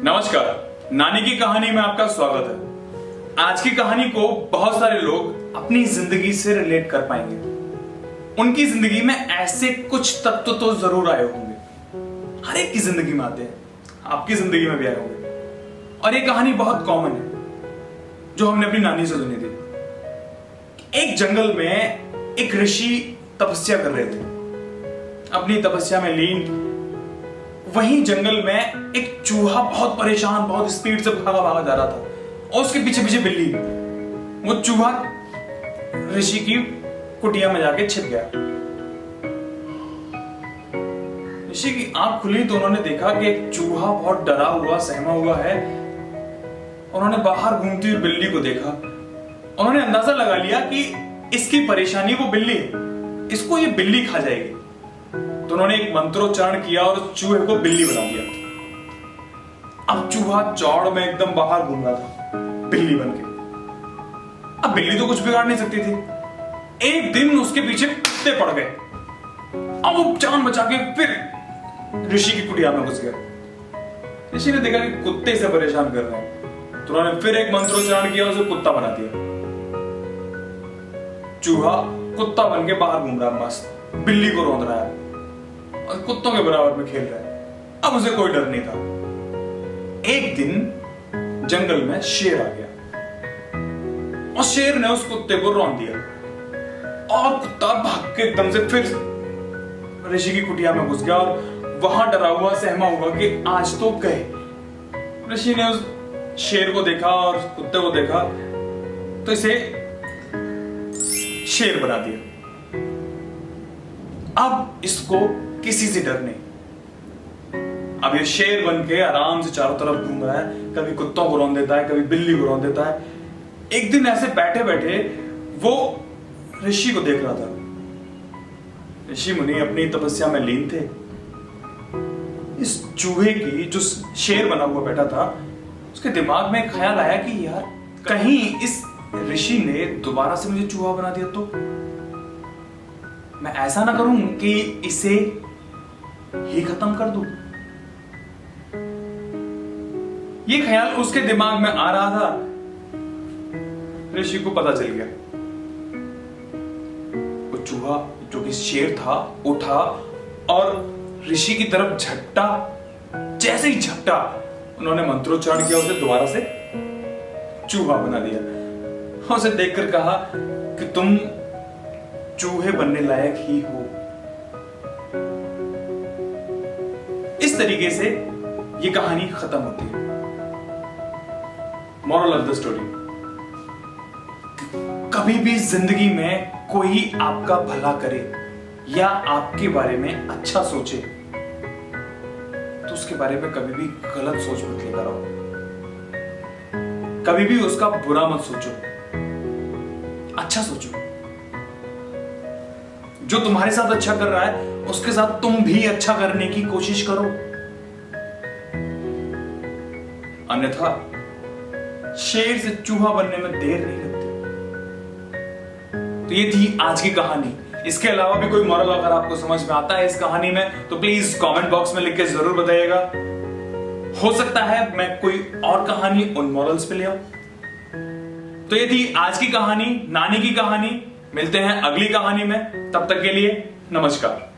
नमस्कार, नानी की कहानी में आपका स्वागत है। आज की कहानी को बहुत सारे लोग अपनी जिंदगी से रिलेट कर पाएंगे। उनकी जिंदगी में ऐसे कुछ तत्व तो जरूर आए होंगे। हर एक की जिंदगी में आते हैं, आपकी जिंदगी में भी आए होंगे। और ये कहानी बहुत कॉमन है जो हमने अपनी नानी से सुनी थी। एक जंगल में एक ऋषि तपस्या कर रहे थे, अपनी तपस्या में लीन। वहीं जंगल में एक चूहा बहुत परेशान, बहुत स्पीड से भागा जा रहा था और उसके पीछे पीछे बिल्ली। वो चूहा ऋषि की कुटिया में जाके छिप गया। ऋषि की आंख खुली तो उन्होंने देखा कि एक चूहा बहुत डरा हुआ, सहमा हुआ है। उन्होंने बाहर घूमती हुई बिल्ली को देखा। उन्होंने अंदाजा लगा लिया कि इसकी परेशानी वो बिल्ली है, इसको ये बिल्ली खा जाएगी। तो उन्होंने एक मंत्रोच्चारण किया और चूहे को बिल्ली बना दिया। अब चूहा चौड़ में एकदम बाहर घूम रहा था बिल्ली बनके। अब बिल्ली तो कुछ बिगाड़ नहीं सकती थी। एक दिन उसके पीछे कुत्ते पड़ गए। अब वो जान बचा के फिर ऋषि की कुटिया में घुस गए। ऋषि ने देखा कि कुत्ते इसे परेशान कर रहे हैं, तो उन्होंने फिर एक मंत्रोच्चारण किया और उसे कुत्ता बना दिया। चूहा कुत्ता बन के बाहर घूम रहा है, मस्त बिल्ली को रौंद रहा है और कुत्तों के बराबर में खेल रहा है। अब उसे कोई डर नहीं था। एक दिन जंगल में शेर आ गया और शेर ने उस कुत्ते को रौंद दिया और कुत्ता भाग के एकदम से फिर ऋषि की कुटिया में घुस गया और वहां डरा हुआ, सहमा हुआ कि आज तो गए। ऋषि ने उस शेर को देखा और कुत्ते को देखा तो इसे शेर बना दिया। अब इसको किसी से डर नहीं। अब ये शेर बन के आराम से चारों तरफ घूम रहा है, कभी कुत्तों को रौंद देता है, कभी बिल्ली को रौंद देता है। एक दिन ऐसे बैठे बैठे वो ऋषि को देख रहा था। ऋषि मुनि अपनी तपस्या में लीन थे। इस चूहे की, जो शेर बना हुआ बैठा था, उसके दिमाग में एक ख्याल आया कि यार कहीं इस ऋषि ने दोबारा से मुझे चूहा बना दिया तो मैं ऐसा ना करूं कि इसे ही खत्म कर दूं। ये ख्याल उसके दिमाग में आ रहा था। ऋषि को पता चल गया। वो चूहा जो कि शेर था उठा और ऋषि की तरफ झपटा। जैसे ही झपटा, उन्होंने मंत्रोच्चारण किया, उसे दोबारा से चूहा बना दिया। उसे देखकर कहा कि तुम चूहे बनने लायक ही हो। इस तरीके से ये कहानी खत्म होती है। मॉरल ऑफ द स्टोरी, कभी भी जिंदगी में कोई आपका भला करे या आपके बारे में अच्छा सोचे तो उसके बारे में कभी भी गलत सोच मत लेकर आओ। कभी भी उसका बुरा मत सोचो, अच्छा सोचो। जो तुम्हारे साथ अच्छा कर रहा है उसके साथ तुम भी अच्छा करने की कोशिश करो, अन्यथा शेर से चूहा बनने में देर नहीं लगती। तो ये थी आज की कहानी। इसके अलावा भी कोई मॉरल अगर आपको समझ में आता है इस कहानी में तो प्लीज कमेंट बॉक्स में लिख के जरूर बताइएगा। हो सकता है मैं कोई और कहानी उन मॉरल्स पे ले आऊं। तो ये थी आज की कहानी, नानी की कहानी। मिलते हैं अगली कहानी में, तब तक के लिए नमस्कार।